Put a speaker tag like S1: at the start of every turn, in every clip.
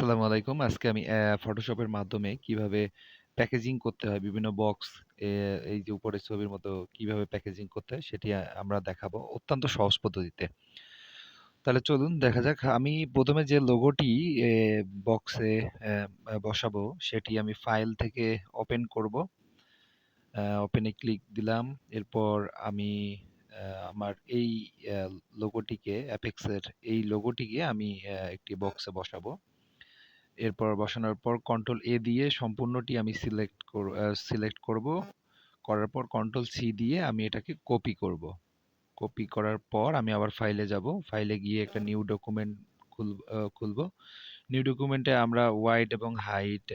S1: আসসালামু আলাইকুম। আজকে আমি ফটোশপের মাধ্যমে কিভাবে প্যাকেজিং করতে হয় বিভিন্ন বক্স এই যে উপরের ছবির মতো কিভাবে প্যাকেজিং করতে হয় সেটি আমরা দেখাবো অত্যন্ত সহজ পদ্ধতিতে। তাহলে চলুন দেখা যাক। আমি প্রথমে যে লোগোটি বক্সে বসাবো সেটি আমি ফাইল থেকে ওপেন করব। ওপেনে ক্লিক দিলাম। এরপর আমি আমার এই লোগোটিকে অ্যাপেক্সের এই লোগোটিকে আমি একটি বক্সে বসাবো। এরপর বসানোর পর কন্ট্রোল এ দিয়ে সম্পূর্ণটি আমি সিলেক্ট করব। করার পর কন্ট্রোল সি দিয়ে আমি এটাকে কপি করব। কপি করার পর আমি আবার ফাইলে যাব। ফাইলে গিয়ে একটা নিউ ডকুমেন্ট খুলব। নিউ ডকুমেন্টে আমরা ওয়াইড এবং হাইট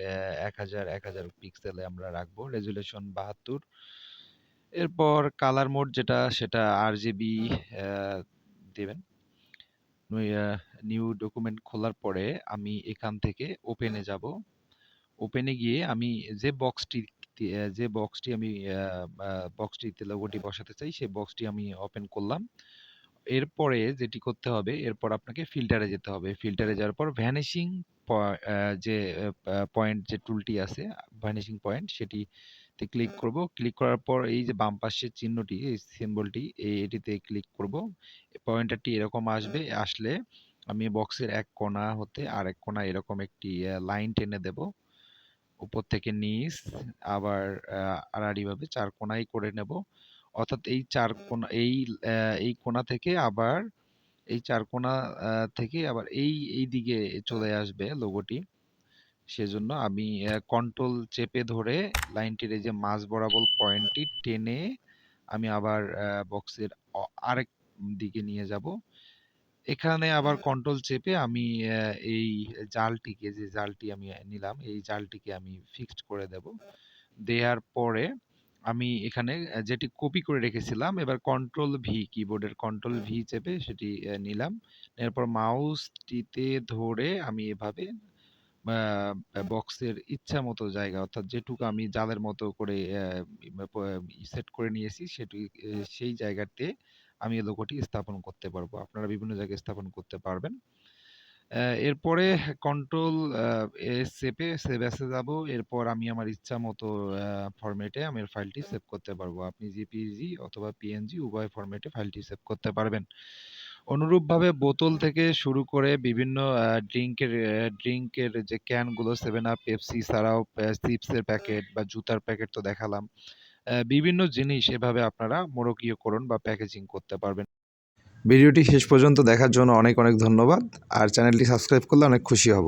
S1: 1000 পিক্সেলে আমরা রাখবো। রেজুলেশন 72। এরপর কালার মোড যেটা সেটা আরজিবি দেবেন। নিউ ডকুমেন্ট খোলার পরে আমি এখান থেকে ওপেনে যাব। ওপেনে গিয়ে আমি যে বক্সটি আমি বক্সটিতে লোগোটি বসাতে চাই সেই বক্সটি আমি ওপেন করলাম। এরপরে যেটি করতে হবে, এরপর আপনাকে ফিল্টারে যেতে হবে। ফিল্টারে যাওয়ার পর ভ্যানিশিং যে পয়েন্ট যে টুলটি আছে, ভ্যানিশিং পয়েন্ট সেটিতে ক্লিক করব। ক্লিক করার পর এই যে বাম পাশের চিহ্নটি, এই সিম্বলটি এটিতে ক্লিক করব। পয়েন্টারটি এরকম আসবে। আসলে আমি বক্সের এক কোণা হতে আরেক কোণা এরকম একটি লাইন টেনে দেব। উপর থেকে নিচ আবার আড়াআড়িভাবে ৪ কোণাই করে নেব। অর্থাৎ এই ৪ কোণা এই কোণা থেকে আবার এই ৪ কোণা থেকে আবার এই দিকে চলে আসবে লোগোটি। সেজন্য আমি কন্ট্রোল চেপে ধরে লাইনটির এই যে মাঝ বরাবর পয়েন্টটি টেনে আমি আবার বক্সের আরেক দিকে নিয়ে যাব। এখানে আবার কন্ট্রোল চেপে আমি এই যে জালটি আমি নিলাম এই জালটিকে আমি ফিক্সড করে দেব। দেওয়ার পরে আমি এখানে যেটি কপি করে রেখেছিলাম এবার কন্ট্রোল ভি, কিবোর্ডের কন্ট্রোল ভি চেপে সেটি নিলাম। এরপর মাউসটিতে ধরে আমি এভাবে বক্সের ইচ্ছা মতো জায়গা অর্থাৎ যেটুকু আমি জালের মতো করে সেট করে নিয়েছি সেই জায়গাতে আমি এই লোগোটি স্থাপন করতে পারবো। আপনারা বিভিন্ন জায়গায় স্থাপন করতে পারবেন। এরপরে কন্ট্রোল এস চেপে সেভ অ্যাসে যাব। এরপর আমি আমার ইচ্ছা মতো ফরম্যাটে আমি ফাইলটি সেভ করতে পারবো। আপনি জেপিইজি অথবা পিএনজি উভয় ফরম্যাটে ফাইলটি সেভ করতে পারবেন। অনুরূপভাবে বোতল থেকে শুরু করে বিভিন্ন ড্রিঙ্কের যে ক্যানগুলো 7 আপ, পেপসি ছাড়াও চিপসের প্যাকেট বা জুতার প্যাকেট তো দেখালাম। বিভিন্ন জিনিস এভাবে আপনারা মোড়কীয়করণ বা প্যাকেজিং করতে পারবেন।
S2: ভিডিওটি শেষ পর্যন্ত দেখার জন্য অনেক অনেক ধন্যবাদ। আর চ্যানেলটি সাবস্ক্রাইব করলে অনেক খুশি হব।